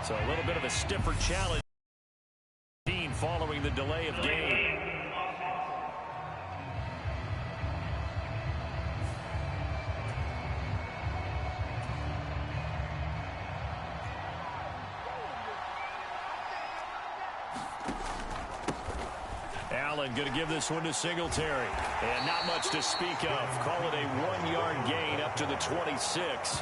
So a little bit of a stiffer challenge following the delay of game. Allen going to give this one to Singletary. And not much to speak of. Call it a 1-yard gain up to the 26.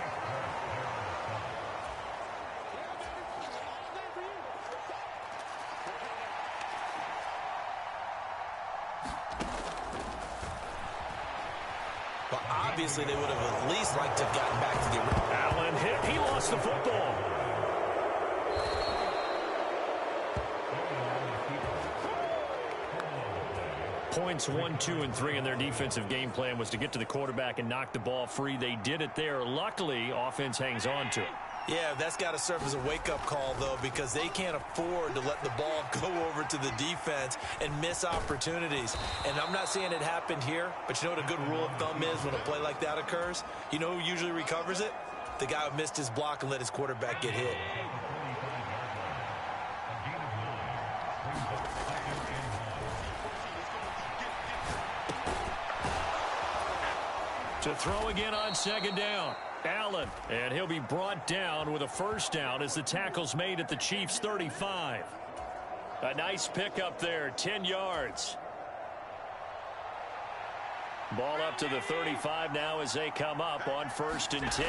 Well, obviously they would have at least liked to have gotten back to the... Allen hit. He lost the football. Points 1, 2, and 3 in their defensive game plan was to get to the quarterback and knock the ball free. They did it there. Luckily, offense hangs on to it. Yeah, that's got to serve as a wake-up call, though, because they can't afford to let the ball go over to the defense and miss opportunities. And I'm not saying it happened here, but you know what a good rule of thumb is when a play like that occurs? You know who usually recovers it? The guy who missed his block and let his quarterback get hit. To throw again on second down. Allen, and he'll be brought down with a first down as the tackle's made at the Chiefs' 35. A nice pickup there, 10 yards. Ball up to the 35 now as they come up on 1st and 10.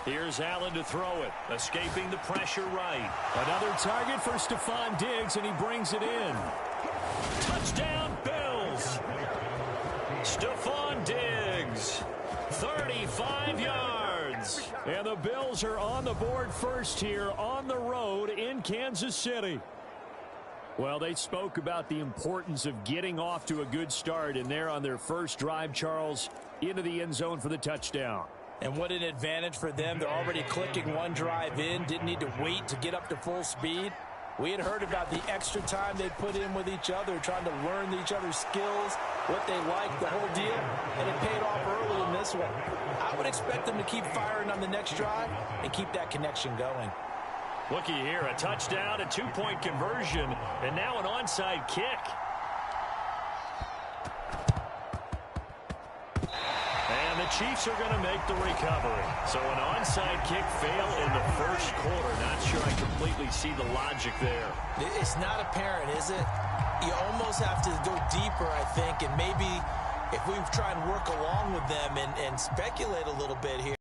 Here's Allen to throw it, escaping the pressure right. Another target for Stephon Diggs, and he brings it in. Touchdown, Bills! Stephon Diggs, 35 yards. And the Bills are on the board first here on the road in Kansas City. Well, they spoke about the importance of getting off to a good start, and they're on their first drive, Charles, into the end zone for the touchdown. And what an advantage for them. They're already clicking one drive in, didn't need to wait to get up to full speed. We had heard about the extra time they'd put in with each other, trying to learn each other's skills, what they like, the whole deal, and it paid off early in this one. I would expect them to keep firing on the next drive and keep that connection going. Looky here, a touchdown, a 2-point conversion, and now an onside kick. And the Chiefs are going to make the recovery. So an onside kick fail in the first quarter. Not sure I completely see the logic there. It's not apparent, is it? You almost have to go deeper, I think, and maybe if we try and work along with them and speculate a little bit here,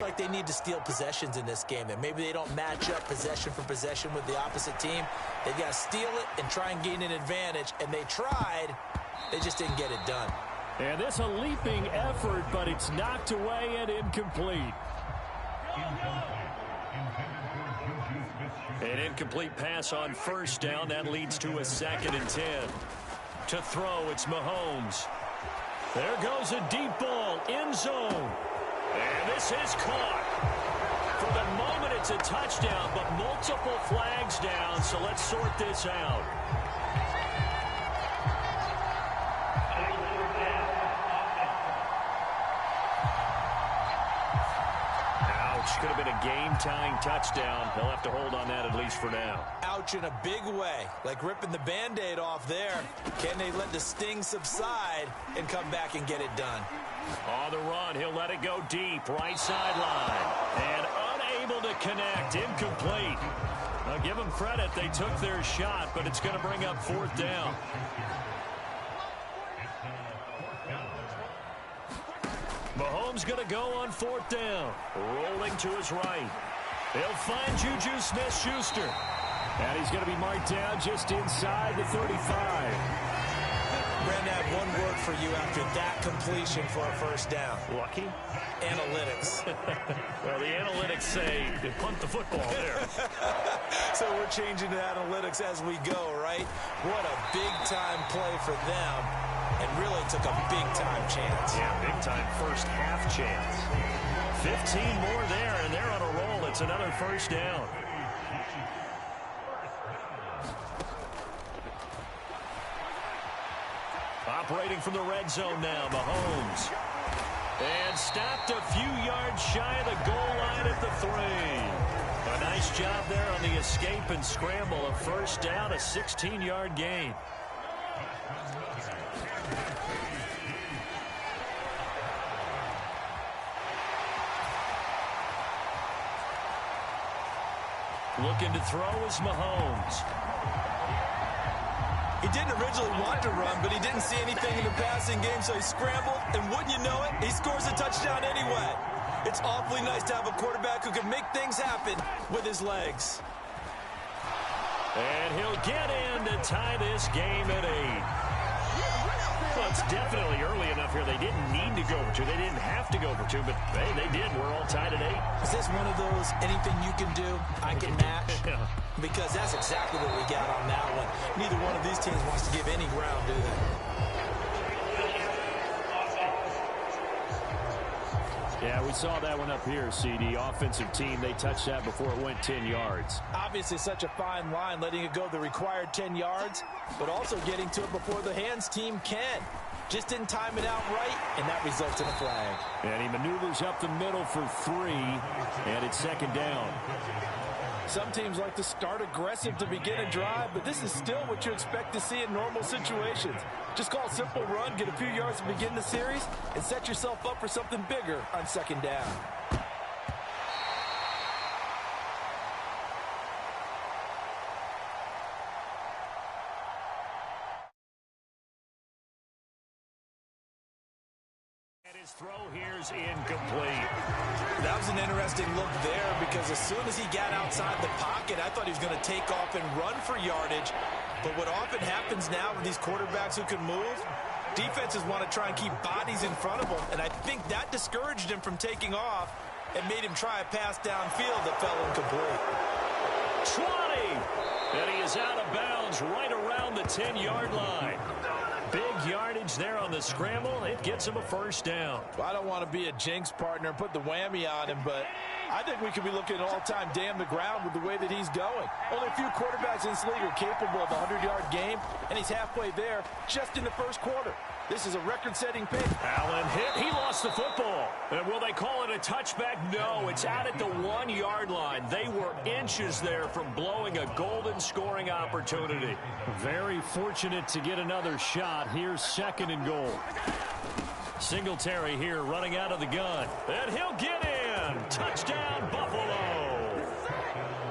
like they need to steal possessions in this game, that maybe they don't match up possession for possession with the opposite team. They got to steal it and try and gain an advantage, and they tried, they just didn't get it done. And this a leaping effort, but it's knocked away and incomplete. An incomplete pass on first down. That leads to a 2nd and 10. To throw, it's Mahomes. There goes a deep ball, end zone. And this is caught. For the moment, it's a touchdown, but multiple flags down, so let's sort this out. Could have been a game-tying touchdown. They'll have to hold on that at least for now. Ouch in a big way, like ripping the Band-Aid off there. Can they let the sting subside and come back and get it done? On the run, he'll let it go deep, right sideline. And unable to connect, incomplete. I'll give them credit, they took their shot, but it's going to bring up 4th down. Mahomes going to go on 4th down. Rolling to his right. He'll find Juju Smith-Schuster. And he's going to be marked down just inside the 35. Brandon, I have one word for you after that completion for a first down. Lucky? Analytics. Well, the analytics say they punt the football there. So we're changing to analytics as we go, right? What a big-time play for them. And really took a big-time chance. Yeah, big-time first half chance. 15 more there, and they're on a roll. It's another first down. Operating from the red zone now, Mahomes. And stopped a few yards shy of the goal line at the 3. A nice Nice job there on the escape and scramble. A first down, a 16-yard gain. Looking to throw is Mahomes. He didn't originally want to run, but he didn't see anything in the passing game, so he scrambled, and wouldn't you know it, he scores a touchdown anyway. It's awfully nice to have a quarterback who can make things happen with his legs. And he'll get in to tie this game at 8. Well, it's definitely early enough here. They didn't need to go for 2. They didn't have to go for 2, but hey, they did. We're all tied at 8. Is this one of those anything you can do, I can match? Yeah. Because that's exactly what we got on that one. Neither one of these teams wants to give any ground, do they? Yeah, we saw that one up here, CD. Offensive team, they touched that before it went 10 yards. Obviously such a fine line, letting it go the required 10 yards, but also getting to it before the hands team can. Just didn't time it out right, and that results in a flag. And he maneuvers up the middle for 3, and it's second down. Some teams like to start aggressive to begin a drive, but this is still what you expect to see in normal situations. Just call a simple run, get a few yards to begin the series, and set yourself up for something bigger on second down. His throw here's incomplete. That was an interesting look there because as soon as he got outside the pocket, I thought he was going to take off and run for yardage. But what often happens now with these quarterbacks who can move, defenses want to try and keep bodies in front of them. And I think that discouraged him from taking off and made him try a pass downfield that fell incomplete. 20! And he is out of bounds right around the 10-yard line. Big yardage there on the scramble. It gets him a first down. Well, I don't want to be a jinx partner and put the whammy on him, but I think we could be looking at all-time damn the ground with the way that he's going. Only a few quarterbacks in this league are capable of a 100-yard game, and he's halfway there just in the first quarter. This is a record-setting pick. Allen hit. He lost the football. And will they call it a touchback? No, it's out at the 1-yard line. They were inches there from blowing a golden scoring opportunity. Very fortunate to get another shot. Here's second and goal. Singletary here running out of the gun. And he'll get in. Touchdown, Buffalo.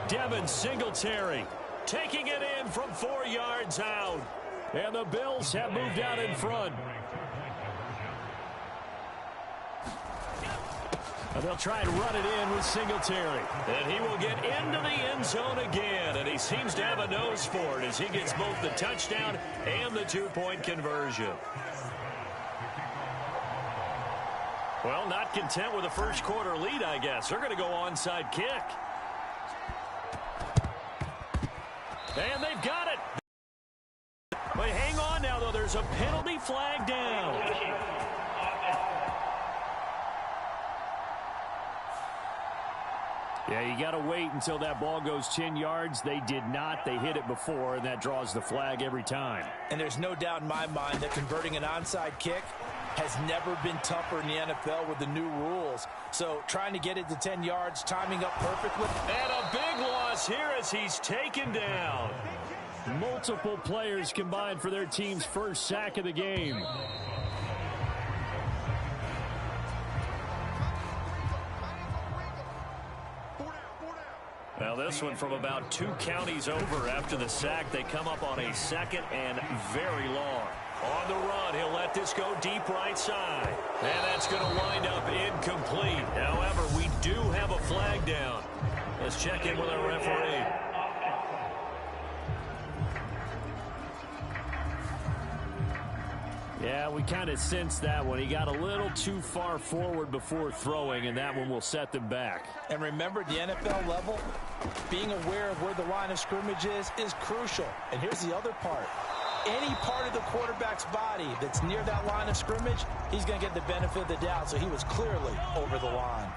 Devin Singletary taking it in from 4 yards out. And the Bills have moved out in front. And they'll try and run it in with Singletary. And he will get into the end zone again. And he seems to have a nose for it as he gets both the touchdown and the 2-point conversion. Well, not content with a first quarter lead, I guess. They're going to go onside kick. And they've got it. But hang on now, though. There's a penalty flag down. Yeah, you got to wait until that ball goes 10 yards. They did not. They hit it before, and that draws the flag every time. And there's no doubt in my mind that converting an onside kick has never been tougher in the NFL with the new rules. So trying to get it to 10 yards, timing up perfectly. And a big loss here as he's taken down. Multiple players combined for their team's first sack of the game. Well, this one from about 2 counties over after the sack. They come up on a second and very long. On the run, he'll let this go deep right side. And that's going to wind up incomplete. However, we do have a flag down. Let's check in with our referee. Yeah, we kind of sensed that one. He got a little too far forward before throwing, and that one will set them back. And remember, the NFL level, being aware of where the line of scrimmage is crucial. And here's the other part. Any part of the quarterback's body that's near that line of scrimmage, he's going to get the benefit of the doubt. So he was clearly over the line.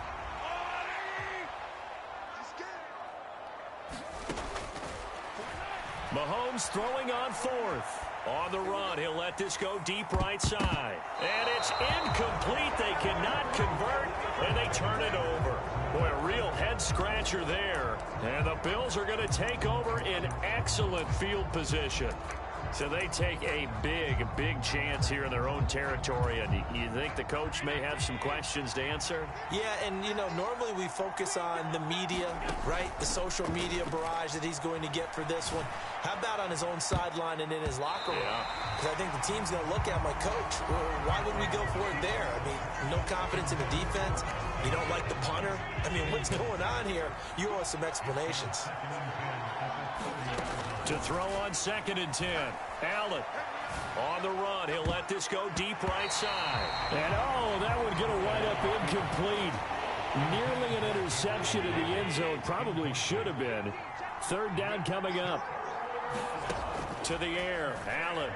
Mahomes throwing on 4th. On the run, he'll let this go deep right side. And it's incomplete. They cannot convert, and they turn it over. Boy, a real head-scratcher there. And the Bills are going to take over in excellent field position. So they take a big chance here in their own territory. And you think the coach may have some questions to answer? Yeah, and, you know, normally we focus on the media, right? The social media barrage that he's going to get for this one. How about on his own sideline and in his locker room? Because I think the team's going to look at my coach. Well, why would we go for it there? I mean, no confidence in the defense. You don't like the punter. I mean, what's going on here? You owe us some explanations. To throw on 2nd and 10. Allen on the run. He'll let this go deep right side. And, oh, that would get a wind up incomplete. Nearly an interception in the end zone. Probably should have been. 3rd down coming up. To the air. Allen.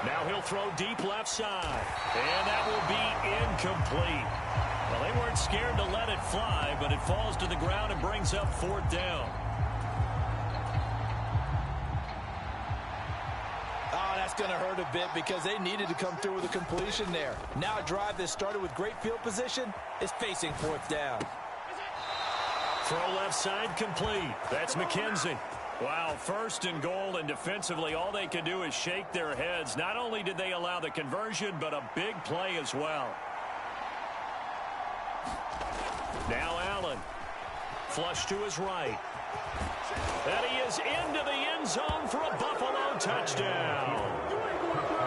Now he'll throw deep left side. And that will be incomplete. Well, they weren't scared to let it fly, but it falls to the ground and brings up 4th down. That's going to hurt a bit because they needed to come through with a completion there. Now a drive that started with great field position is facing 4th down. Throw left side complete. That's McKenzie. Wow, 1st and goal, and defensively all they can do is shake their heads. Not only did they allow the conversion, but a big play as well. Now Allen. Flush to his right. And he is into the end zone for a Buffalo touchdown.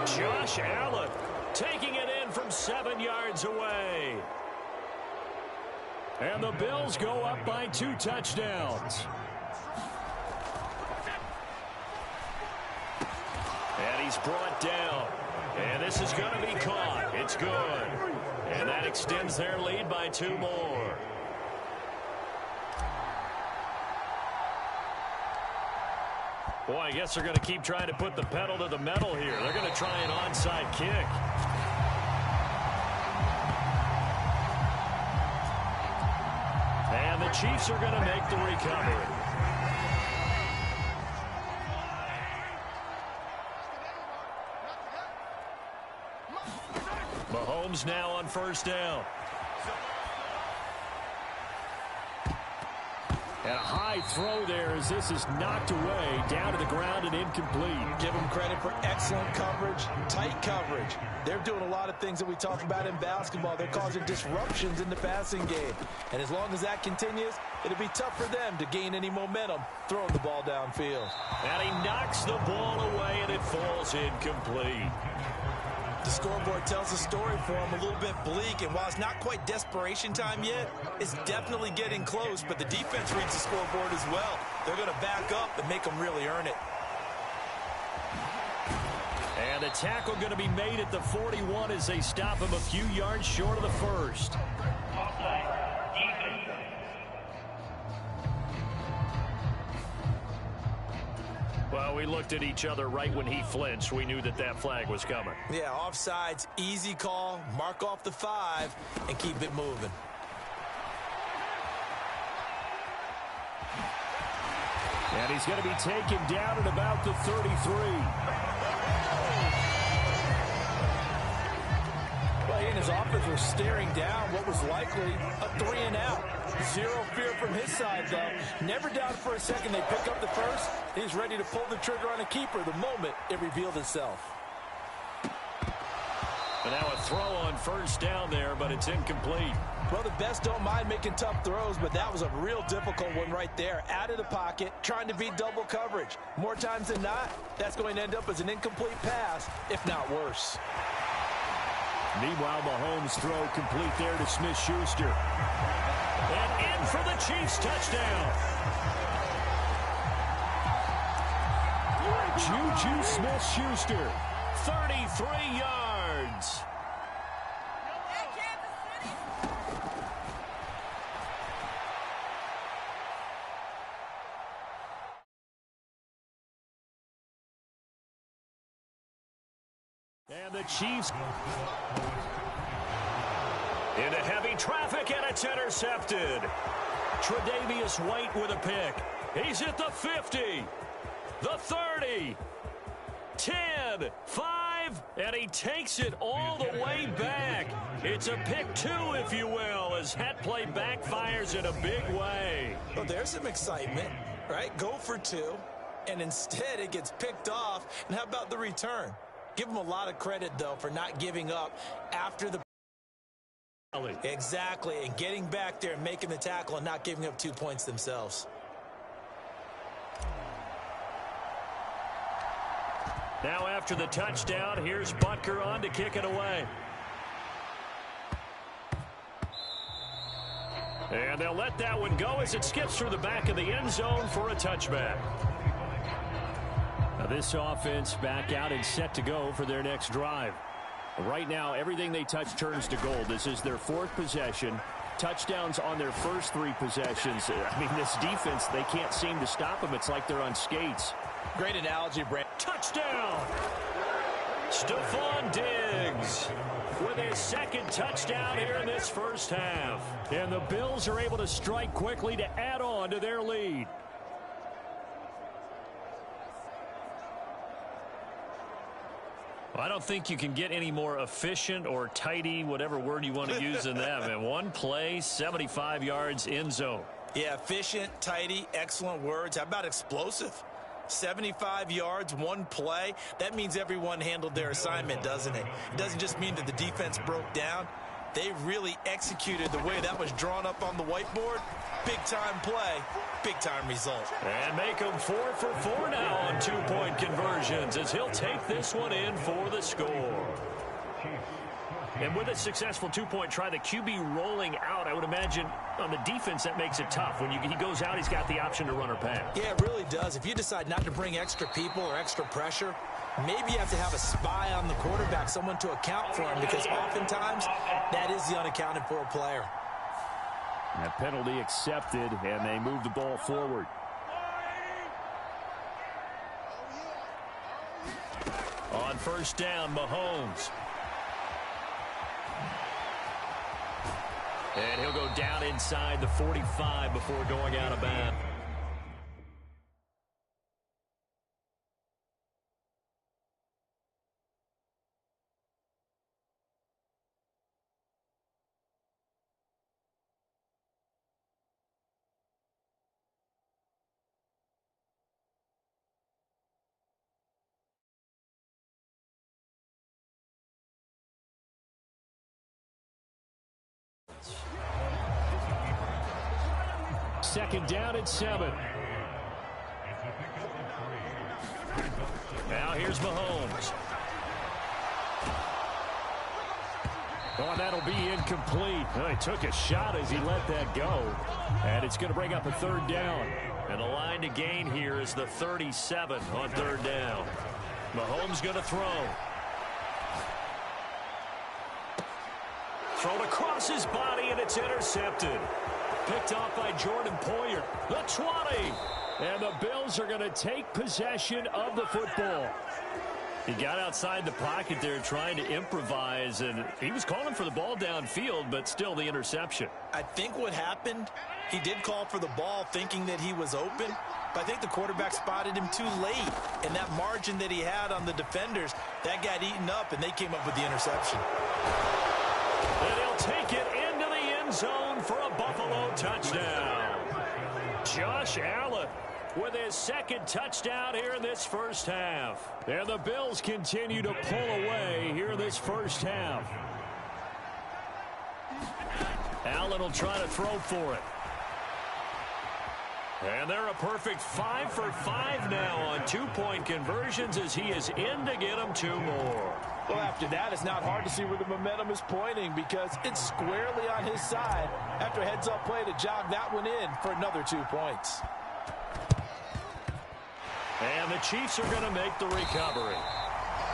Josh Allen taking it in from 7 yards away. And the Bills go up by 2 touchdowns. And he's brought down. And this is going to be caught. It's good. And that extends their lead by 2 more. Boy, I guess they're going to keep trying to put the pedal to the metal here. They're going to try an onside kick. And the Chiefs are going to make the recovery. Mahomes now on 1st down. And a high throw there as this is knocked away, down to the ground and incomplete. Give them credit for excellent coverage, tight coverage. They're doing a lot of things that we talk about in basketball. They're causing disruptions in the passing game. And as long as that continues, it'll be tough for them to gain any momentum throwing the ball downfield. And he knocks the ball away and it falls incomplete. The scoreboard tells a story for him, a little bit bleak, and while it's not quite desperation time yet, it's definitely getting close, but the defense reads the scoreboard as well. They're going to back up and make them really earn it. And the tackle going to be made at the 41 as they stop him a few yards short of the 1st. Well, we looked at each other right when he flinched. We knew that that flag was coming. Yeah, offsides, easy call, mark off the 5, and keep it moving. And he's going to be taken down at about the 33. Well, he and his offense were staring down what was likely a 3-and-out. Zero fear from his side, though. Never doubted for a second they pick up the 1st. He's ready to pull the trigger on a keeper the moment it revealed itself. And now a throw on 1st down there, but it's incomplete. Well, the best don't mind making tough throws, but that was a real difficult one right there. Out of the pocket, trying to beat double coverage. More times than not, that's going to end up as an incomplete pass, if not worse. Meanwhile, Mahomes' throw complete there to Smith-Schuster. And in for the Chiefs touchdown. Juju Smith-Schuster, 33 yards. And the Chiefs into heavy traffic, and it's intercepted. Tre'Davious White with a pick. He's at the 50, the 30, 10, 5, and he takes it all the way back. It's a pick 2, if you will, as that play backfires in a big way. Well, there's some excitement, right? Go for two, and instead it gets picked off. And how about the return? Give them a lot of credit, though, for not giving up after the... Exactly, and getting back there and making the tackle and not giving up 2 points themselves. Now after the touchdown, here's Butker on to kick it away. And they'll let that one go as it skips through the back of the end zone for a touchback. Now this offense back out and set to go for their next drive. Right now, everything they touch turns to gold. This is their fourth possession. Touchdowns on their first three possessions. I mean, this defense, they can't seem to stop them. It's like they're on skates. Great analogy, Brent. Touchdown! Stephon Diggs with his second touchdown here in this first half. And the Bills are able to strike quickly to add on to their lead. I don't think you can get any more efficient or tidy, whatever word you want to use in that. Man, one play, 75 yards, end zone. Yeah, efficient, tidy, excellent words. How about explosive? 75 yards, one play. That means everyone handled their assignment, doesn't it? It doesn't just mean that the defense broke down. They really executed the way that was drawn up on the whiteboard. Big-time play, big-time result. And make him 4 for 4 now on two-point conversions as he'll take this one in for the score. And with a successful two-point try, the QB rolling out, I would imagine on the defense that makes it tough. When he goes out, he's got the option to run or pass. Yeah, it really does. If you decide not to bring extra people or extra pressure, maybe you have to have a spy on the quarterback, someone to account for him, because oftentimes that is the unaccounted for player. That penalty accepted, and they move the ball forward. On first down, Mahomes. And he'll go down inside the 45 before going out of bounds. Second down at 7. Now here's Mahomes. Oh, that'll be incomplete. He took a shot as he let that go. And it's going to bring up a third down. And the line to gain here is the 37 on third down. Mahomes going to throw. Thrown across his body, and it's intercepted. Picked off by Jordan Poyer. The 20. And the Bills are going to take possession of the football. He got outside the pocket there trying to improvise, and he was calling for the ball downfield, but still the interception. I think what happened, he did call for the ball thinking that he was open, but I think the quarterback spotted him too late. And that margin that he had on the defenders, that got eaten up, and they came up with the interception. And he'll take it into the end zone for a Buffalo touchdown. Josh Allen with his second touchdown here in this first half. And the Bills continue to pull away here in this first half. Allen will try to throw for it. And they're a perfect 5 for 5 now on two-point conversions as he is in to get them 2 more. Well, after that, it's not hard to see where the momentum is pointing because it's squarely on his side after a heads-up play to jog that one in for another 2 points. And the Chiefs are going to make the recovery.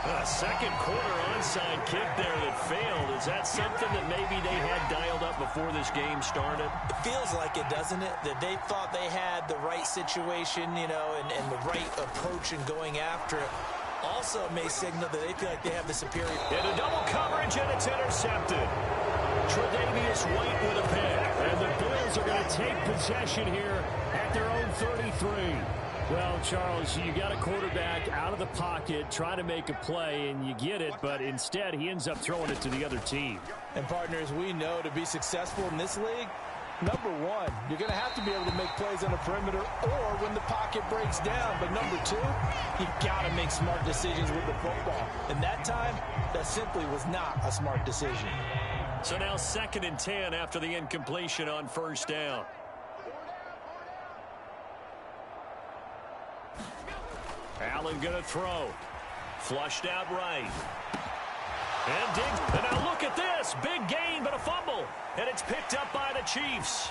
A second quarter onside kick there that failed. Is that something that maybe they had dialed up before this game started? It feels like it, doesn't it? That they thought they had the right situation, you know, and the right approach in going after it. Also may signal that they feel like they have the superior. Into double coverage, and it's intercepted. Tre'Davious White with a pick. And the Bills are going to take possession here at their own 33. Well, Charles, you got a quarterback out of the pocket trying to make a play, and you get it, but instead he ends up throwing it to the other team. And partners, we know to be successful in this league, number one, you're going to have to be able to make plays on the perimeter or when the pocket breaks down. But number two, you've got to make smart decisions with the football. And that time, that simply was not a smart decision. So now 2nd and 10 after the incompletion on 1st down. Allen going to throw. Flushed out right. And Diggs. And now look at this. Big gain, but a fumble. And it's picked up by the Chiefs.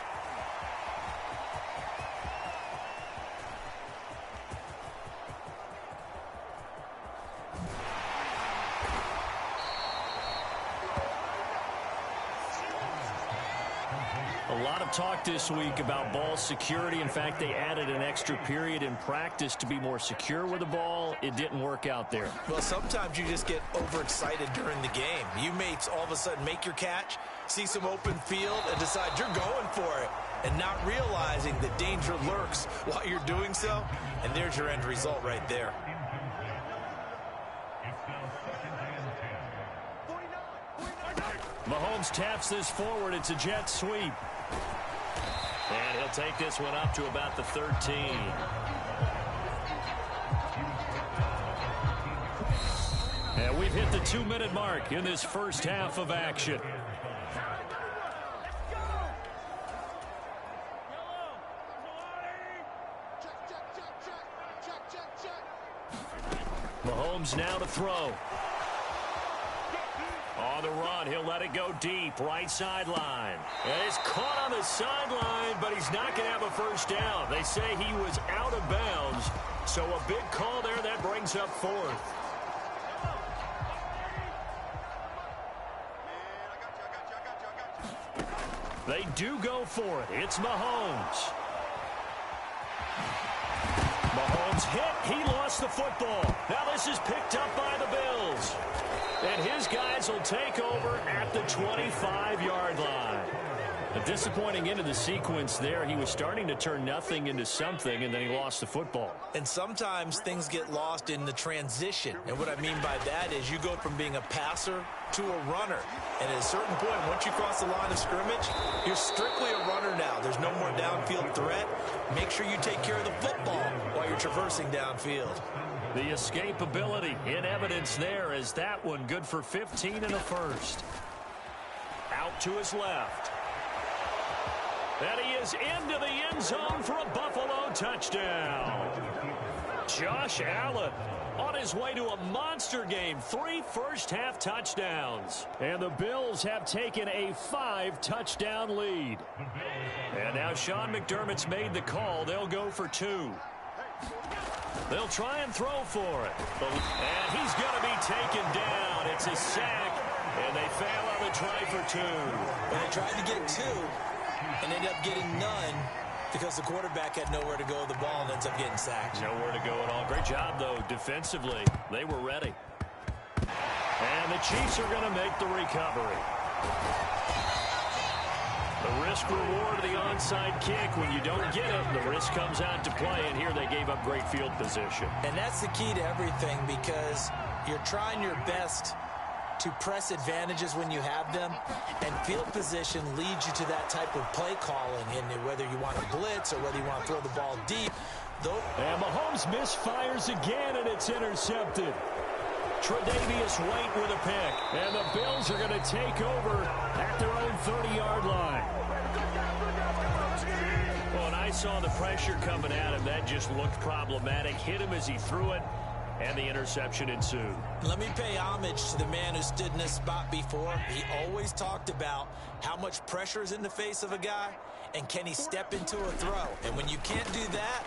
A lot of talk this week about ball security. In fact, they added an extra period in practice to be more secure with the ball. It didn't work out there. Well, sometimes you just get overexcited during the game. You may all of a sudden make your catch, see some open field, and decide you're going for it, and not realizing the danger lurks while you're doing so. And there's your end result right there. Mahomes taps this forward. It's a jet sweep. And he'll take this one up to about the 13. And we've hit the 2-minute mark in this first half of action. Mahomes now to throw. On the run, he'll let it go deep, right sideline. And it's caught on the sideline, but he's not going to have a first down. They say he was out of bounds, so a big call there that brings up 4th. They do go for it. It's Mahomes. Mahomes hit. He lost the football. Now this is picked up by the Bills. And his guys will take over at the 25-yard line. A disappointing end of the sequence there. He was starting to turn nothing into something, and then he lost the football. And sometimes things get lost in the transition. And what I mean by that is you go from being a passer to a runner. And at a certain point, once you cross the line of scrimmage, you're strictly a runner now. There's no more downfield threat. Make sure you take care of the football while you're traversing downfield. The escapability in evidence there as that one good for 15 and a first. Out to his left. And he is into the end zone for a Buffalo touchdown. Josh Allen on his way to a monster game. 3 first-half touchdowns. And the Bills have taken a 5-touchdown lead. And now Sean McDermott's made the call. They'll go for 2. They'll try and throw for it. And he's going to be taken down. It's a sack. And they fail on the try for 2. Well, they tried to get 2 and ended up getting none because the quarterback had nowhere to go with the ball and ends up getting sacked. Nowhere to go at all. Great job, though, defensively. They were ready. And the Chiefs are going to make the recovery. The risk-reward of the onside kick. When you don't get it, the risk comes out to play, and here they gave up great field position. And that's the key to everything because you're trying your best to press advantages when you have them, and field position leads you to that type of play calling, and whether you want to blitz or whether you want to throw the ball deep. And Mahomes misfires again, and it's intercepted. Tre'Davious White with a pick. And the Bills are going to take over at their own 30-yard line. Well, and I saw the pressure coming at him. That just looked problematic. Hit him as he threw it, and the interception ensued. Let me pay homage to the man who stood in this spot before. He always talked about how much pressure is in the face of a guy, and can he step into a throw. And when you can't do that,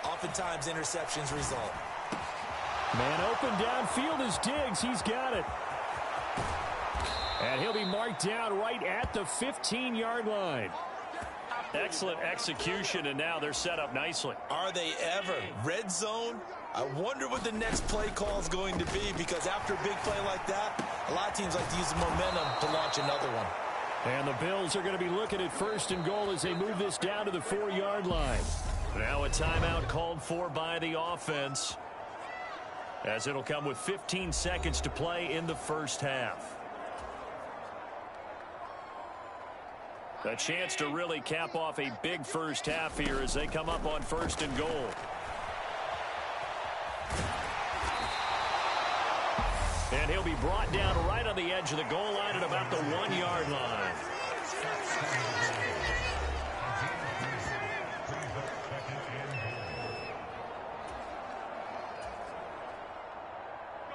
oftentimes interceptions result. Man open downfield is Diggs. He's got it. And he'll be marked down right at the 15-yard line. Excellent execution, and now they're set up nicely. Are they ever? Red zone? I wonder what the next play call is going to be, because after a big play like that, a lot of teams like to use the momentum to launch another one. And the Bills are going to be looking at 1st and goal as they move this down to the 4-yard line. Now a timeout called for by the offense, as it'll come with 15 seconds to play in the first half. A chance to really cap off a big first half here as they come up on 1st and goal. And he'll be brought down right on the edge of the goal line at about the 1-yard line.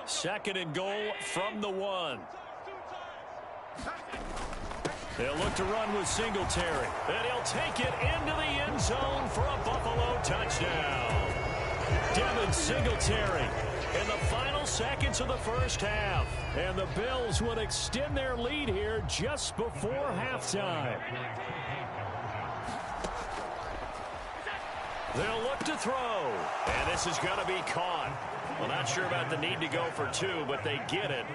Second and goal from the 1. They'll look to run with Singletary. And he'll take it into the end zone for a Buffalo touchdown. Devin Singletary in the final seconds of the first half. And the Bills would extend their lead here just before halftime. They'll look to throw. And this is going to be caught. Well, not sure about the need to go for 2, but they get it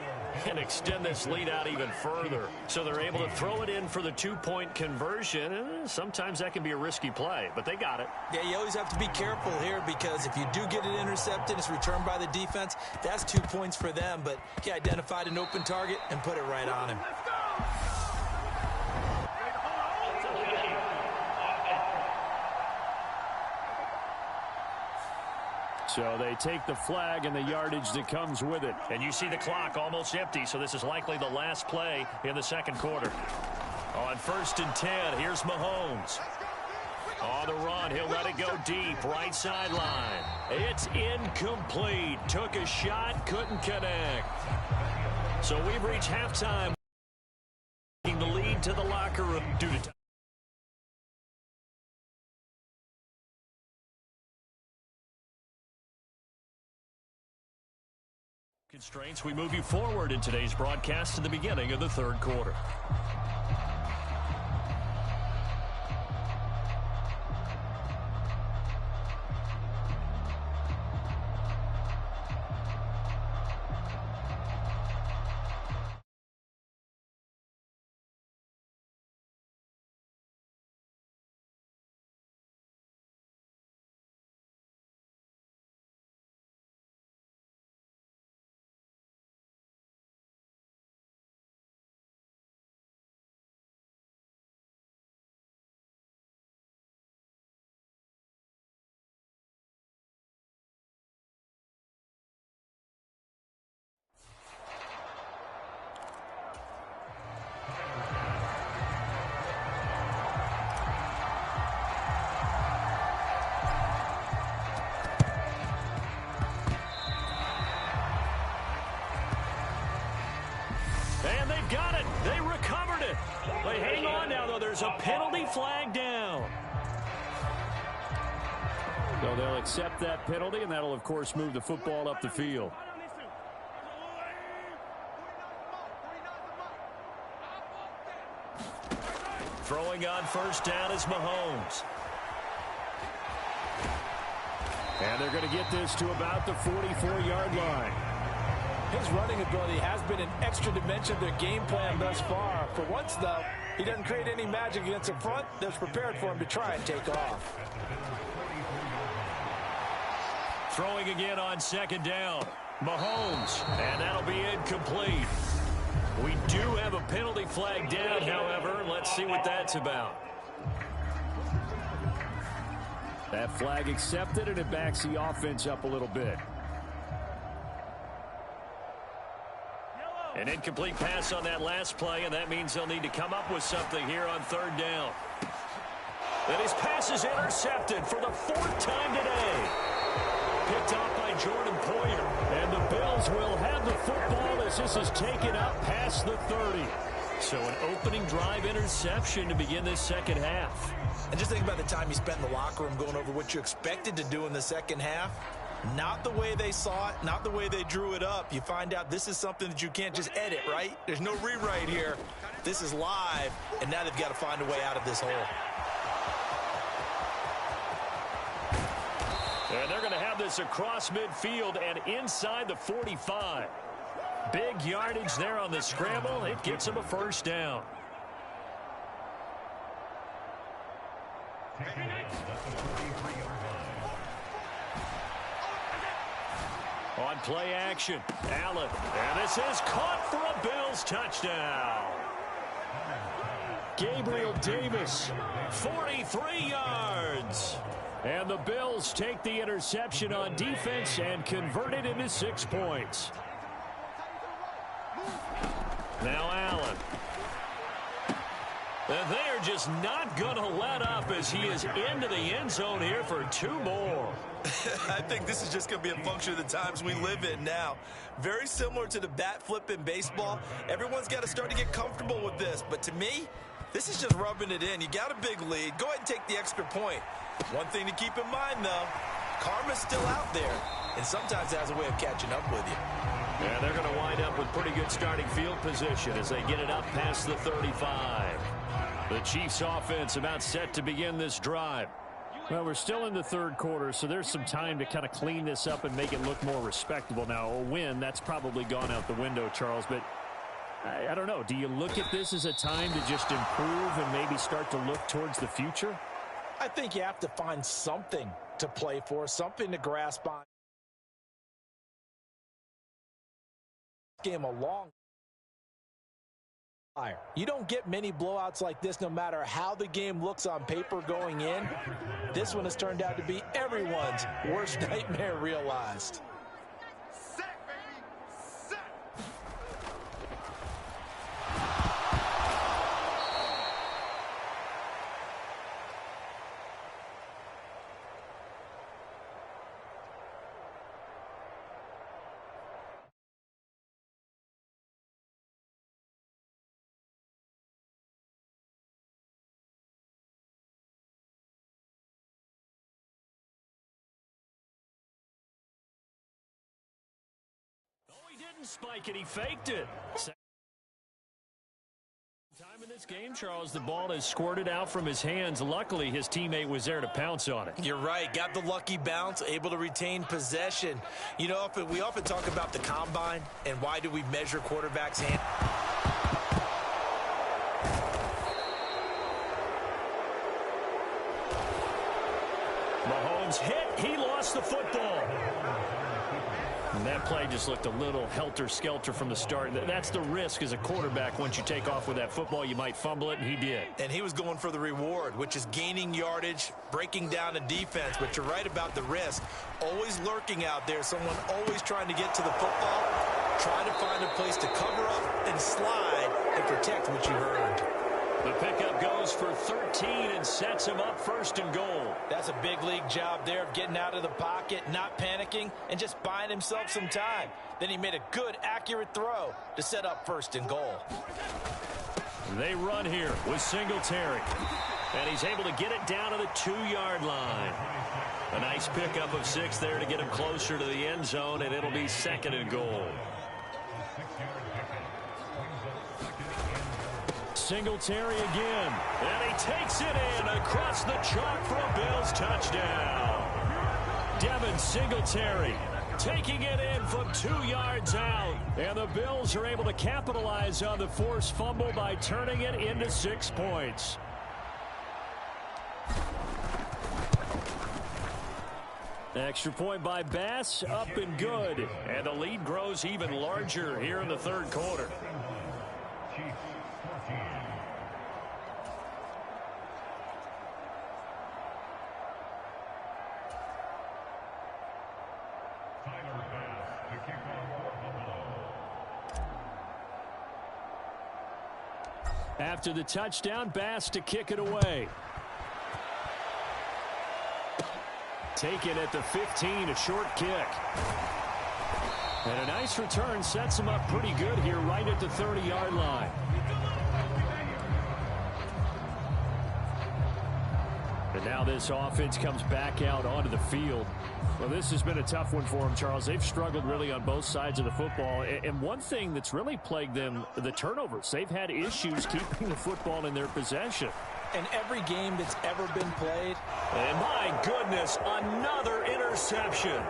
and extend this lead out even further. So they're able to throw it in for the 2-point conversion. Sometimes that can be a risky play, but they got it. Yeah, you always have to be careful here because if you do get it intercepted, it's returned by the defense, that's 2 points for them. But he identified an open target and put it right on him. So they take the flag and the yardage that comes with it. And you see the clock almost empty, so this is likely the last play in the second quarter. On 1st and 10, here's Mahomes. On the run, he'll let it go deep, right sideline. It's incomplete. Took a shot, couldn't connect. So we've reached halftime. Taking the lead to the locker room due to time. Constraints, we move you forward in today's broadcast to the beginning of the third quarter. And they've got it. They recovered it. They hang on now, though. There's a penalty flag down. So they'll accept that penalty, and that'll, of course, move the football up the field. Throwing on 1st down is Mahomes. And they're going to get this to about the 44-yard line. His running ability has been an extra dimension of their game plan thus far. For once, though, he doesn't create any magic against the front that's prepared for him to try and take off. Throwing again on 2nd down. Mahomes, and that'll be incomplete. We do have a penalty flag down, however. Let's see what that's about. That flag accepted, and it backs the offense up a little bit. An incomplete pass on that last play, and that means they'll need to come up with something here on 3rd down. And his pass is intercepted for the 4th time today. Picked off by Jordan Poyer. And the Bills will have the football as this is taken up past the 30. So an opening drive interception to begin this second half. And just think about the time you spent in the locker room going over what you expected to do in the second half. Not the way they saw it, not the way they drew it up. You find out this is something that you can't just edit, right? There's no rewrite here. This is live, and now they've got to find a way out of this hole. And they're going to have this across midfield and inside the 45. Big yardage there on the scramble. It gets them a 1st down. On play action, Allen. And this is caught for a Bills touchdown. Gabriel Davis, 43 yards. And the Bills take the interception on defense and convert it into 6 points. Now Allen. And they are just not going to let up as he is into the end zone here for 2 more. I think this is just going to be a function of the times we live in now. Very similar to the bat flip in baseball. Everyone's got to start to get comfortable with this. But to me, this is just rubbing it in. You got a big lead. Go ahead and take the extra point. One thing to keep in mind, though, karma's still out there. And sometimes it has a way of catching up with you. Yeah, they're going to wind up with pretty good starting field position as they get it up past the 35. The Chiefs offense about set to begin this drive. Well, we're still in the third quarter, so there's some time to kind of clean this up and make it look more respectable. Now, a win, that's probably gone out the window, Charles, but I don't know. Do you look at this as a time to just improve and maybe start to look towards the future? I think you have to find something to play for, something to grasp on. Game along. You don't get many blowouts like this no matter how the game looks on paper going in. This one has turned out to be everyone's worst nightmare realized. He didn't spike it, he faked it. Time in this game, Charles, the ball has squirted out from his hands. Luckily, his teammate was there to pounce on it. You're right. Got the lucky bounce, able to retain possession. You know, we often talk about the combine and why do we measure quarterbacks' hand. Mahomes hit. He lost the football. And that play just looked a little helter-skelter from the start. That's the risk as a quarterback. Once you take off with that football, you might fumble it, and he did. And he was going for the reward, which is gaining yardage, breaking down a defense. But you're right about the risk. Always lurking out there, someone always trying to get to the football. Try to find a place to cover up and slide and protect what you earned. The pickup goes for 13 and sets him up first and goal. That's a big league job there of getting out of the pocket, not panicking, and just buying himself some time. Then he made a good, accurate throw to set up first and goal. They run here with Singletary. And he's able to get it down to the 2-yard line. A nice pickup of 6 there to get him closer to the end zone, and it'll be second and goal. Singletary again, and he takes it in across the chalk for a Bills touchdown. Devin Singletary taking it in from 2 yards out, and the Bills are able to capitalize on the forced fumble by turning it into 6 points. Extra point by Bass, up and good, and the lead grows even larger here in the third quarter. After the touchdown, Bass to kick it away. Taken at the 15, a short kick. And a nice return sets him up pretty good here right at the 30-yard line. And now this offense comes back out onto the field. Well, this has been a tough one for them, Charles. They've struggled really on both sides of the football. And one thing that's really plagued them, the turnovers. They've had issues keeping the football in their possession. In every game that's ever been played. And my goodness, another interception.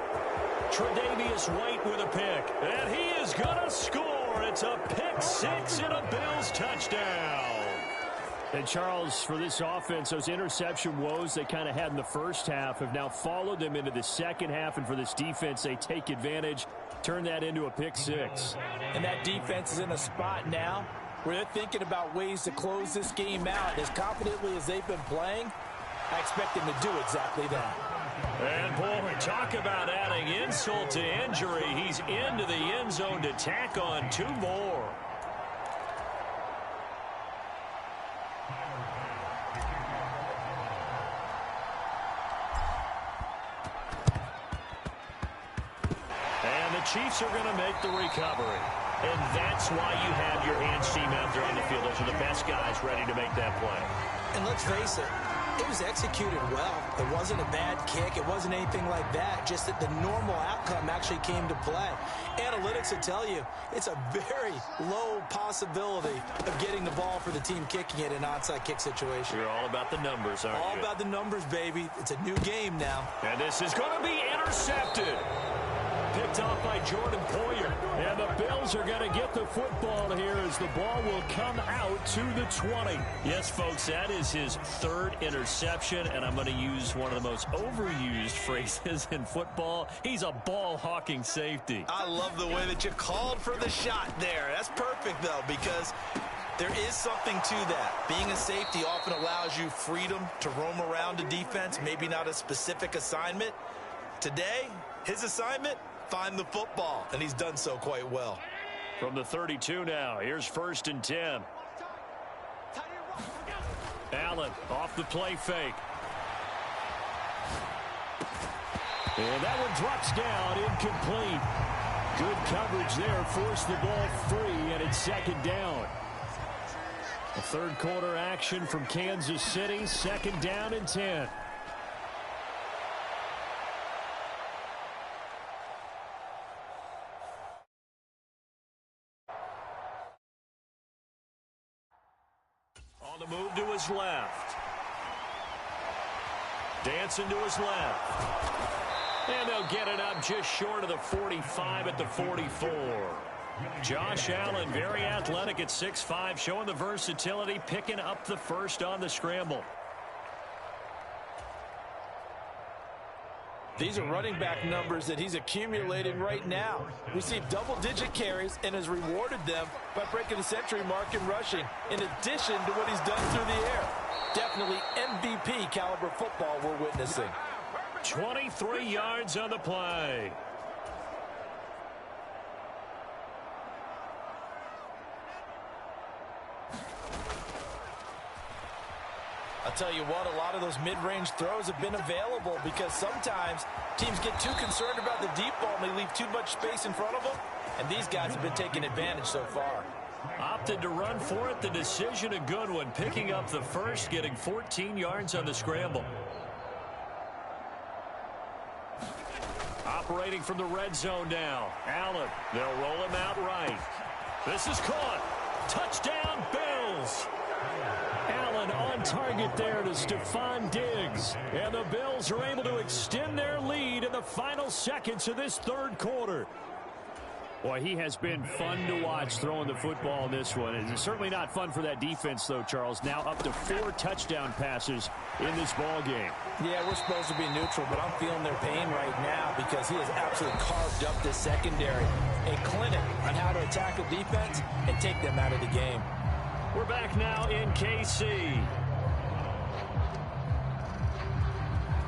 Tre'Davious White with a pick. And he is going to score. It's a pick 6 and a Bills touchdown. And Charles, for this offense, those interception woes they kind of had in the first half have now followed them into the second half. And for this defense, they take advantage, turn that into a pick six. And that defense is in a spot now where they're thinking about ways to close this game out. As confidently as they've been playing, I expect them to do exactly that. And, boy, talk about adding insult to injury. He's into the end zone to tack on two more. And the Chiefs are going to make the recovery. And that's why you have your hands team out there on the field. Those are the best guys ready to make that play. And let's face it, it was executed well. It wasn't a bad kick. It wasn't anything like that. Just that the normal outcome actually came to play. Analytics will tell you it's a very low possibility of getting the ball for the team kicking it in an onside kick situation. You're all about the numbers, aren't you? All about the numbers, baby. It's a new game now. And this is going to be intercepted. Picked off by Jordan Poyer. And the Bills are going to get the football here as the ball will come out to the 20. Yes, folks, that is his third interception, and I'm going to use one of the most overused phrases in football. He's a ball-hawking safety. I love the way that you called for the shot there. That's perfect, though, because there is something to that. Being a safety often allows you freedom to roam around a defense, maybe not a specific assignment. Today, his assignment, find the football, and he's done so quite well. From the 32 now, here's 1st and 10. Allen off the play fake. And that one drops down, incomplete. Good coverage there, forced the ball free, and it's 2nd down. A third quarter action from Kansas City, 2nd down and 10. On the move to his left. Dancing to his left. And they'll get it up just short of the 45 at the 44. Josh Allen, very athletic at 6'5", showing the versatility, picking up the first on the scramble. These are running back numbers that he's accumulating right now. Received double-digit carries and has rewarded them by breaking the century mark in rushing, in addition to what he's done through the air. Definitely MVP caliber football we're witnessing. 23 yards on the play. I'll tell you what, a lot of those mid-range throws have been available because sometimes teams get too concerned about the deep ball and they leave too much space in front of them, and these guys have been taking advantage so far. Opted to run for it. The decision a good one. Picking up the first, getting 14 yards on the scramble. Operating from the red zone now. Allen, they'll roll him out right. This is caught. Touchdown, Bills. Allen on target there to Stephon Diggs. And the Bills are able to extend their lead in the final seconds of this third quarter. Boy, he has been fun to watch throwing the football in this one. It's certainly not fun for that defense, though, Charles. Now up to 4 touchdown passes in this ball game. Yeah, we're supposed to be neutral, but I'm feeling their pain right now because he has absolutely carved up this secondary. A clinic on how to attack a defense and take them out of the game. We're back now in KC.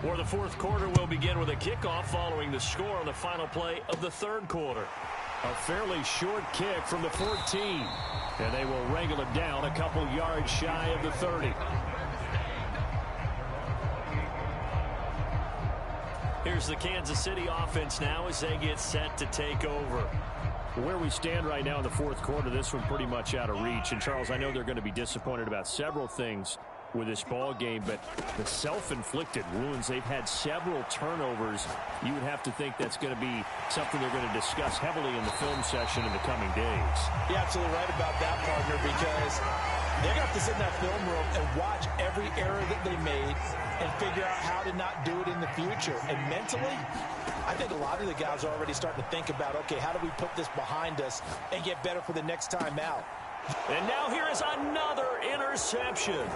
For the fourth quarter, we'll begin with a kickoff following the score on the final play of the third quarter. A fairly short kick from the 14. And they will wrangle it down a couple yards shy of the 30. Here's the Kansas City offense now as they get set to take over. Where we stand right now in the fourth quarter, this one pretty much out of reach. And, Charles, I know they're going to be disappointed about several things with this ball game, but the self-inflicted wounds, they've had several turnovers. You would have to think that's going to be something they're going to discuss heavily in the film session in the coming days. You're absolutely right about that, partner, because they're going to have to sit in that film room and watch every error that they made and figure out how to not do it in the future. And mentally, I think a lot of the guys are already starting to think about, okay, how do we put this behind us and get better for the next time out? And now here is another interception.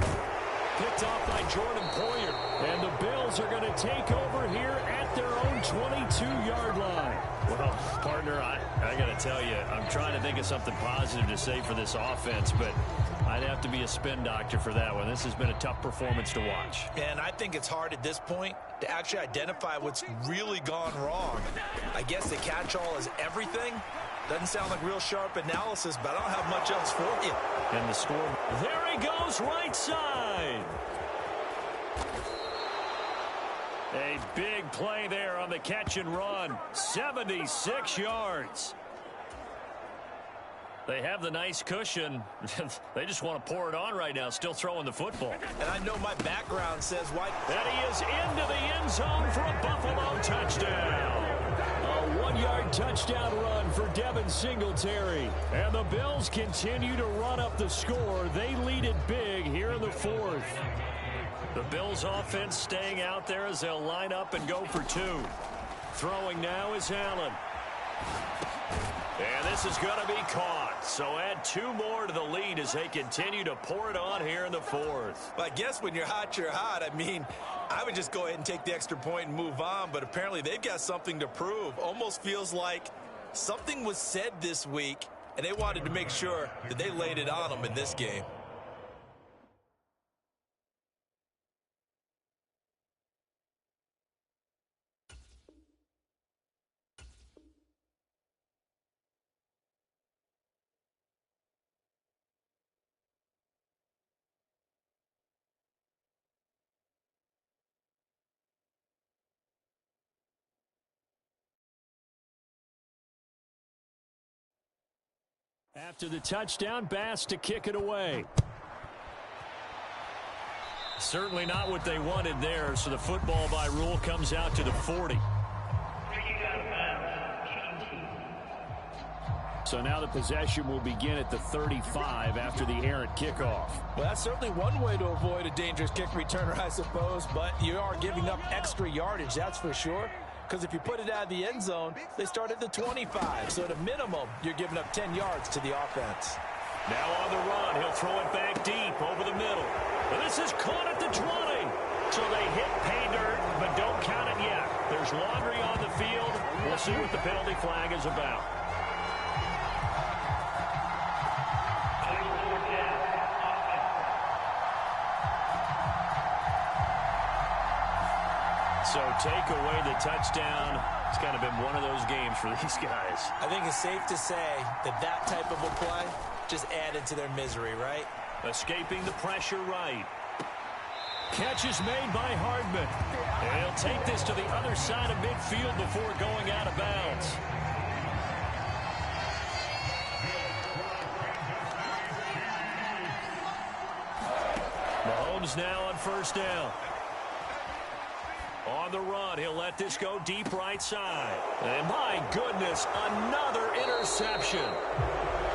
Picked off by Jordan Poyer. And the Bills are going to take over here at their own 22-yard line. Well, partner, I got to tell you, I'm trying to think of something positive to say for this offense, but I'd have to be a spin doctor for that one. This has been a tough performance to watch. And I think it's hard at this point to actually identify what's really gone wrong. I guess the catch-all is everything. Doesn't sound like real sharp analysis, but I don't have much else for you. And the score. There he goes, right side. A big play there on the catch and run. 76 yards. They have the nice cushion. They just want to pour it on right now, still throwing the football. And I know my background says why. And he is into the end zone for a Buffalo touchdown. A 1-yard touchdown run for Devin Singletary. And the Bills continue to run up the score. They lead it big here in the fourth. The Bills offense staying out there as they'll line up and go for two. Throwing now is Allen. And this is going to be caught. So add two more to the lead as they continue to pour it on here in the fourth. Well, I guess when you're hot, you're hot. I mean, I would just go ahead and take the extra point and move on, but apparently they've got something to prove. Almost feels like something was said this week, and they wanted to make sure that they laid it on them in this game. After the touchdown, Bass to kick it away. Certainly not what they wanted there, so the football by rule comes out to the 40. So now the possession will begin at the 35 after the errant kickoff. Well, that's certainly one way to avoid a dangerous kick returner, I suppose, but you are giving up extra yardage, that's for sure. Because if you put it out of the end zone, they start at the 25. So at a minimum, you're giving up 10 yards to the offense. Now on the run, he'll throw it back deep over the middle. And this is caught at the 20. So they hit pay dirt, but don't count it yet. There's laundry on the field. We'll see what the penalty flag is about. So take away the touchdown. It's kind of been one of those games for these guys. I think it's safe to say that that type of a play just added to their misery, right? Escaping the pressure right. Catch is made by Hardman. And he'll take this to the other side of midfield before going out of bounds. Mahomes now on first down. On the run, he'll let this go deep right side. And my goodness, another interception.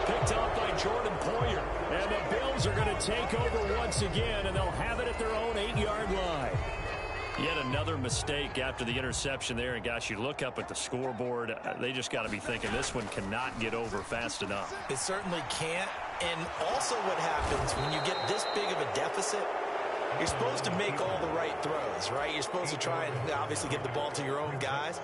Picked up by Jordan Poyer. And the Bills are going to take over once again, and they'll have it at their own 8-yard line. Yet another mistake after the interception there. And, gosh, you look up at the scoreboard, they just got to be thinking this one cannot get over fast enough. It certainly can't. And also what happens when you get this big of a deficit, you're supposed to make all the right throws, right? You're supposed to try and obviously get the ball to your own guys.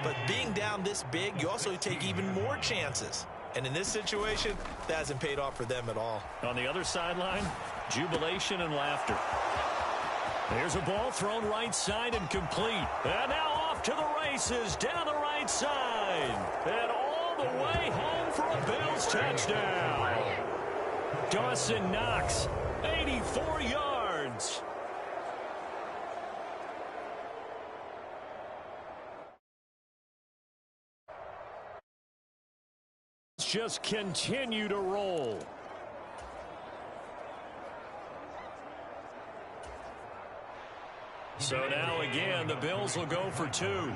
But being down this big, you also take even more chances. And in this situation, that hasn't paid off for them at all. On the other sideline, jubilation and laughter. There's a ball thrown right side and complete. And now off to the races down the right side. And all the way home for a Bills touchdown. Dawson Knox, 84 yards. Just continue to roll. So now again, the Bills will go for two.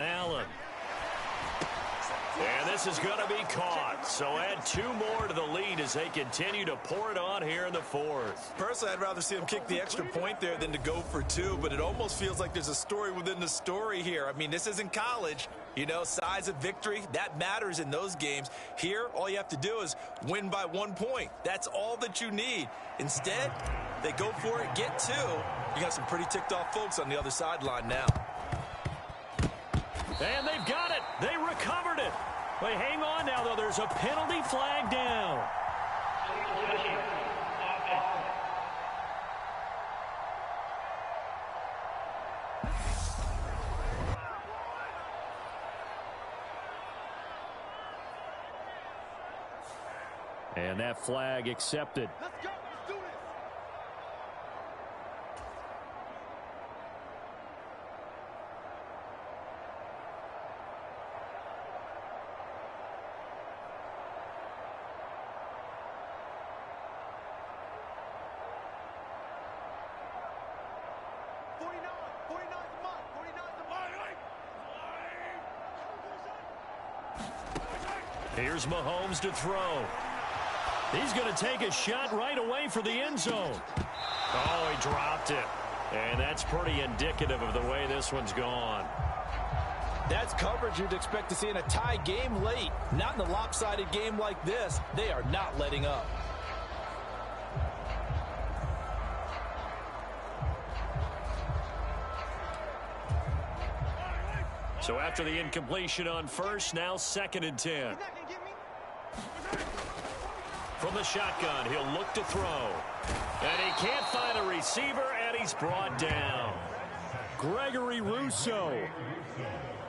Allen. And this this is going to be caught. So add 2 more to the lead as they continue to pour it on here in the 4th. Personally, I'd rather see him kick the extra point there than to go for 2, but it almost feels like there's a story within the story here. I mean, this isn't college. You know, size of victory, that matters in those games. Here, all you have to do is win by 1 point. That's all that you need. Instead, they go for it, get 2. You got some pretty ticked off folks on the other sideline now. And they've got it. They recovered it. Wait, hang on now, though. There's a penalty flag down. And that flag accepted. Let's go. Let's do this. Here's Mahomes to throw. He's going to take a shot right away for the end zone. Oh, he dropped it. And that's pretty indicative of the way this one's gone. That's coverage you'd expect to see in a tie game late. Not in a lopsided game like this. They are not letting up. So after the incompletion on first, now 2nd and 10. From the shotgun, he'll look to throw. And he can't find a receiver, and he's brought down. Gregory Rousseau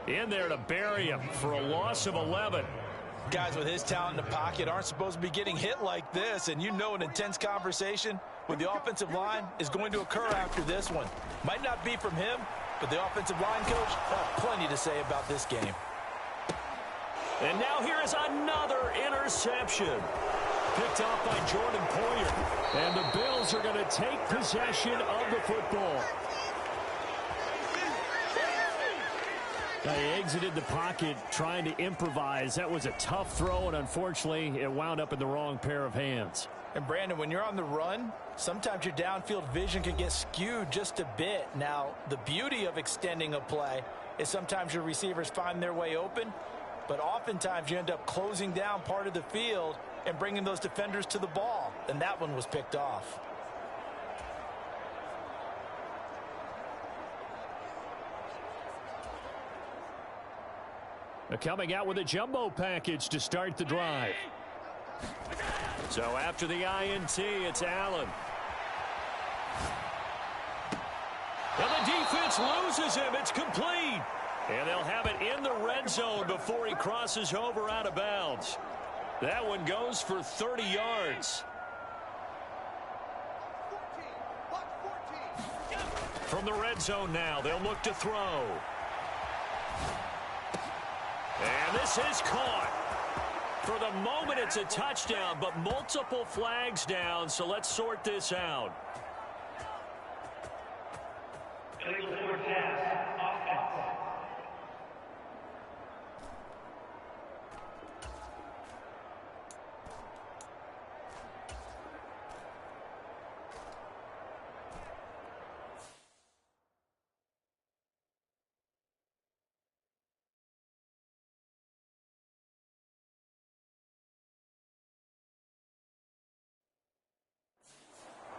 in there to bury him for a loss of 11. Guys with his talent in the pocket aren't supposed to be getting hit like this, and you know an intense conversation with the offensive line is going to occur after this one. Might not be from him, but the offensive line coach have plenty to say about this game. And now here is another interception. Picked off by Jordan Poyer. And the Bills are going to take possession of the football. They exited the pocket trying to improvise. That was a tough throw, and unfortunately, it wound up in the wrong pair of hands. And Brandon, when you're on the run, sometimes your downfield vision can get skewed just a bit. Now, the beauty of extending a play is sometimes your receivers find their way open, but oftentimes you end up closing down part of the field and bringing those defenders to the ball, and that one was picked off. Coming out with a jumbo package to start the drive. So after the INT, it's Allen. And the defense loses him. It's complete. And they'll have it in the red zone before he crosses over out of bounds. That one goes for 30 yards. From the red zone now, they'll look to throw. And this is caught. For the moment, it's a touchdown, but multiple flags down, so let's sort this out.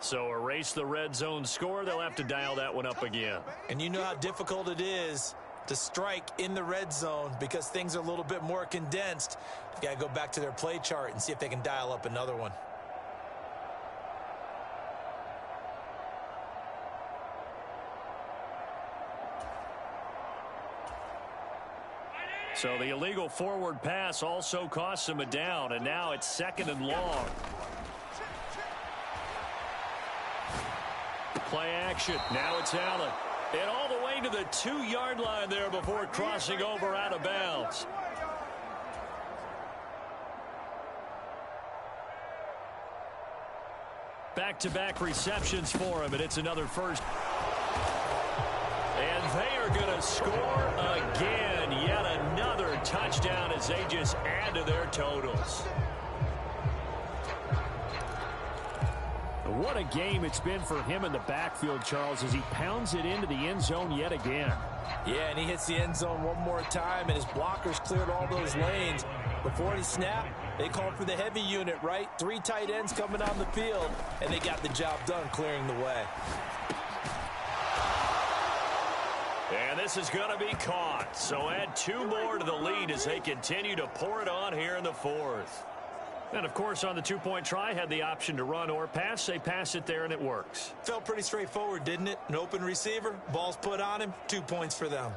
So erase the red zone score. They'll have to dial that one up again. And you know how difficult it is to strike in the red zone because things are a little bit more condensed. You got to go back to their play chart and see if they can dial up another one. So the illegal forward pass also costs him a down, and now it's 2nd and long. Play action. Now it's Allen. And all the way to the 2-yard line there before crossing over out of bounds. Back-to-back receptions for him, and it's another first. And they are going to score again. Yet another touchdown as as they just add to their totals. What a game it's been for him in the backfield, Charles, as he pounds it into the end zone yet again. Yeah, and he hits the end zone one more time, and his blockers cleared all those lanes. Before the snap, they called for the heavy unit, right? 3 tight ends coming on the field, and they got the job done clearing the way. And this is going to be caught. So add 2 more to the lead as they continue to pour it on here in the 4th. And, of course, on the 2-point try, had the option to run or pass. They pass it there, and it works. Felt pretty straightforward, didn't it? An open receiver, ball's put on him, 2 points for them.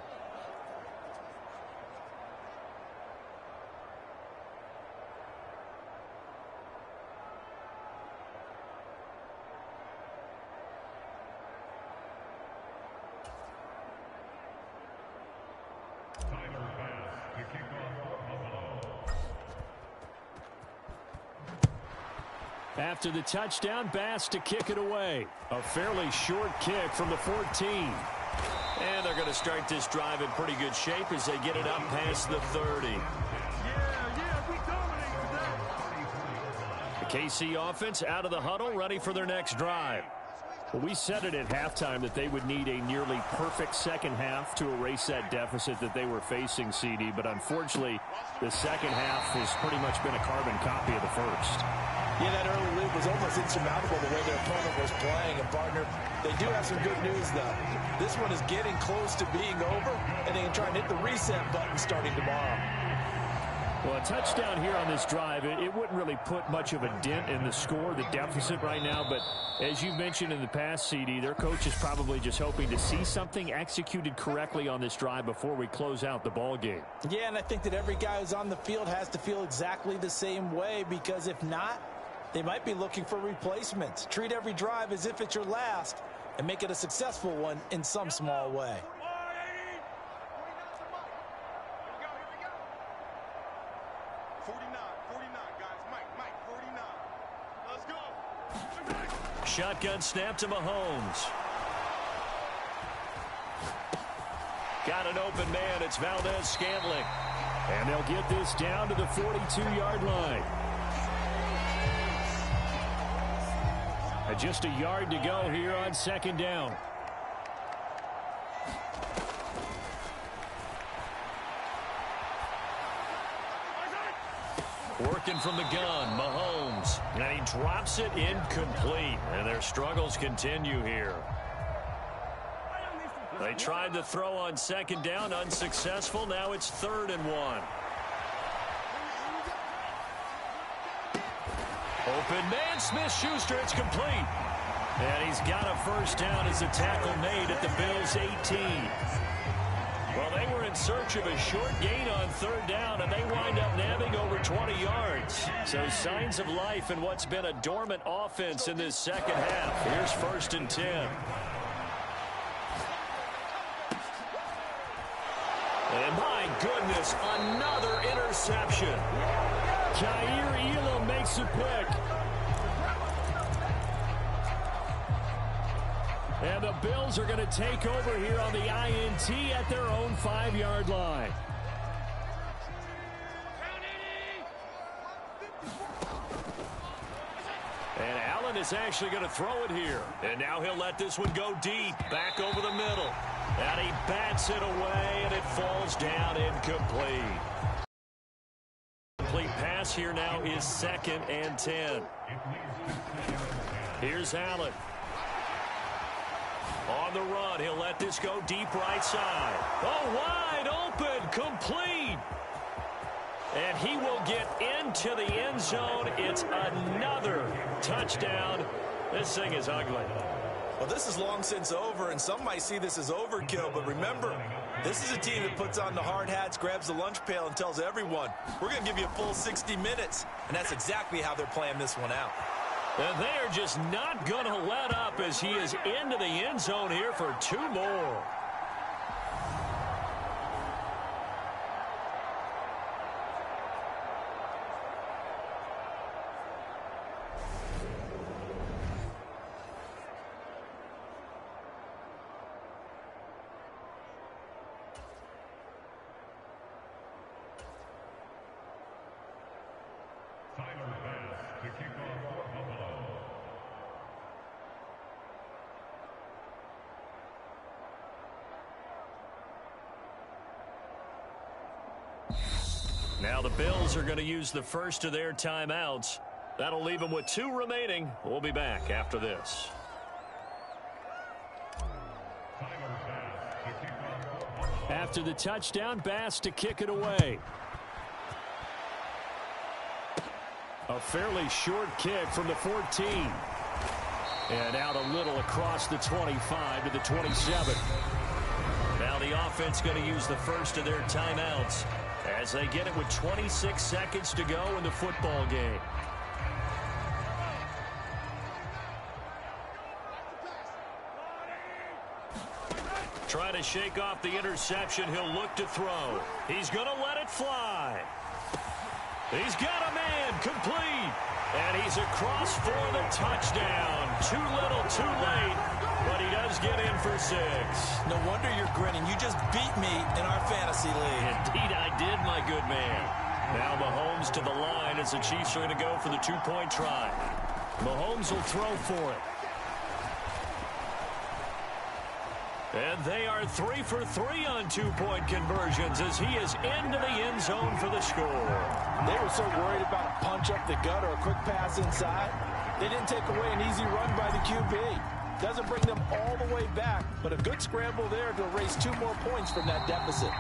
After the touchdown, Bass to kick it away. A fairly short kick from the 14. And they're going to start this drive in pretty good shape as they get it up past the 30. The KC offense out of the huddle, ready for their next drive. Well, we said it at halftime that they would need a nearly perfect second half to erase that deficit that they were facing, CD. But unfortunately, the second half has pretty much been a carbon copy of the first. Yeah, that early lead was almost insurmountable the way their opponent was playing. And, partner, they do have some good news, though. This one is getting close to being over, and they can try and hit the reset button starting tomorrow. Well, a touchdown here on this drive, it wouldn't really put much of a dent in the score, the deficit right now. But as you mentioned in the past, CD, their coach is probably just hoping to see something executed correctly on this drive before we close out the ball game. Yeah, and I think that every guy who's on the field has to feel exactly the same way, because if not, they might be looking for replacements. Treat every drive as if it's your last and make it a successful one in some small way. Shotgun snap to Mahomes. Got an open man. It's Valdez-Scantling. And they'll get this down to the 42-yard line. Just a yard to go here on second down. Working from the gun, Mahomes. And he drops it incomplete. And their struggles continue here. They tried to throw on second down, unsuccessful. Now it's 3rd and 1. Open man, Smith-Schuster, it's complete. And he's got a first down as the tackle made at the Bills' 18. Well, they were in search of a short gain on 3rd down, and they wind up nabbing over 20 yards. So signs of life in what's been a dormant offense in this second half. Here's 1st and 10. And my goodness, another interception. Jair Elam makes a pick. And the Bills are going to take over here on the INT at their own 5-yard line. And Allen is actually going to throw it here. And now he'll let this one go deep, back over the middle. And he bats it away, and it falls down incomplete. Complete pass here now is 2nd and 10. Here's Allen. On the run, he'll let this go deep right side. Oh, wide open, complete. And he will get into the end zone. It's another touchdown. This thing is ugly. Well, this is long since over, and some might see this as overkill, but remember, this is a team that puts on the hard hats, grabs the lunch pail, and tells everyone, we're going to give you a full 60 minutes, and that's exactly how they're playing this one out. And they are just not going to let up as he is into the end zone here for 2 more. Now the Bills are going to use the first of their timeouts. That'll leave them with 2 remaining. We'll be back after this. After the touchdown, Bass to kick it away. A fairly short kick from the 14. And out a little across the 25 to the 27. Now the offense going to use the first of their timeouts as they get it with 26 seconds to go in the football game. Trying to shake off the interception. He'll look to throw. He's going to let it fly. He's got a man complete. And he's across for the touchdown. Too little, too late. But he does get in for 6. No wonder you're grinning. You just beat me in our fantasy league. Indeed I did, my good man. Now Mahomes to the line as the Chiefs are going to go for the 2-point try. Mahomes will throw for it. And they are 3 for 3 on 2-point conversions as he is into the end zone for the score. They were so worried about a punch up the gut or a quick pass inside. They didn't take away an easy run by the QB. Doesn't bring them all the way back, but a good scramble there to erase 2 more points from that deficit.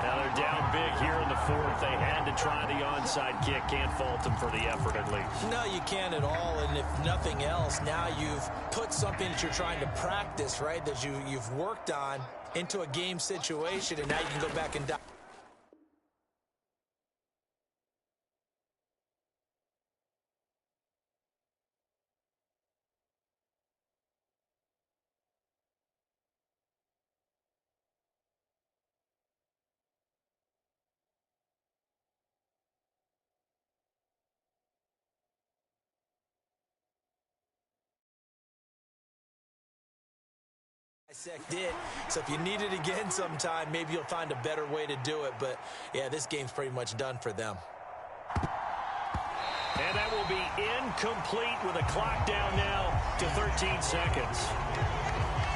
Now they're down big here in the 4th. They had to try the onside kick. Can't fault them for the effort at least. No, you can't at all. And if nothing else, now you've put something that you're trying to practice, right, that you've worked on into a game situation, and now you can go back and dissect it. So if you need it again sometime, maybe you'll find a better way to do it. But, yeah, this game's pretty much done for them. And that will be incomplete with a clock down now to 13 seconds.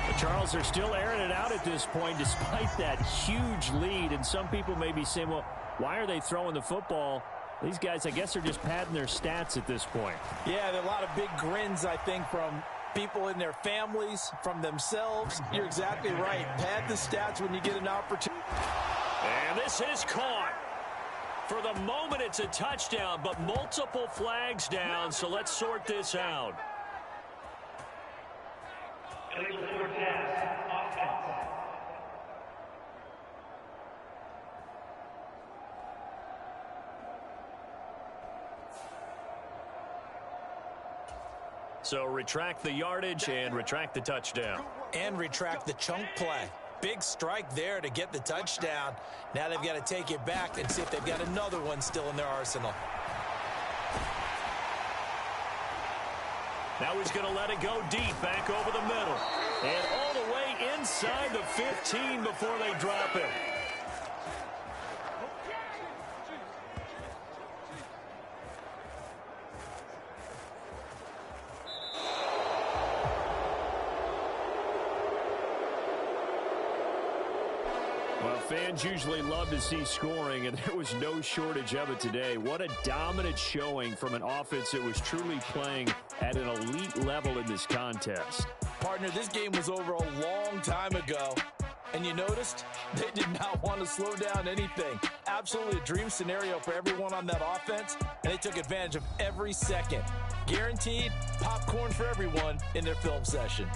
The Charles are still airing it out at this point despite that huge lead. And some people may be saying, well, why are they throwing the football? These guys, I guess, are just padding their stats at this point. Yeah, there are a lot of big grins, I think, from people in their families, from themselves. You're exactly right. Pad the stats when you get an opportunity. And this is caught. For the moment, it's a touchdown, but multiple flags down, so let's sort this out. So retract the yardage and retract the touchdown. And retract the chunk play. Big strike there to get the touchdown. Now they've got to take it back and see if they've got another one still in their arsenal. Now he's going to let it go deep, back over the middle. And all the way inside the 15 before they drop it. Well, fans usually love to see scoring, and there was no shortage of it today. What a dominant showing from an offense that was truly playing at an elite level in this contest. Partner, this game was over a long time ago, and you noticed they did not want to slow down anything. Absolutely a dream scenario for everyone on that offense, and they took advantage of every second. Guaranteed popcorn for everyone in their film session.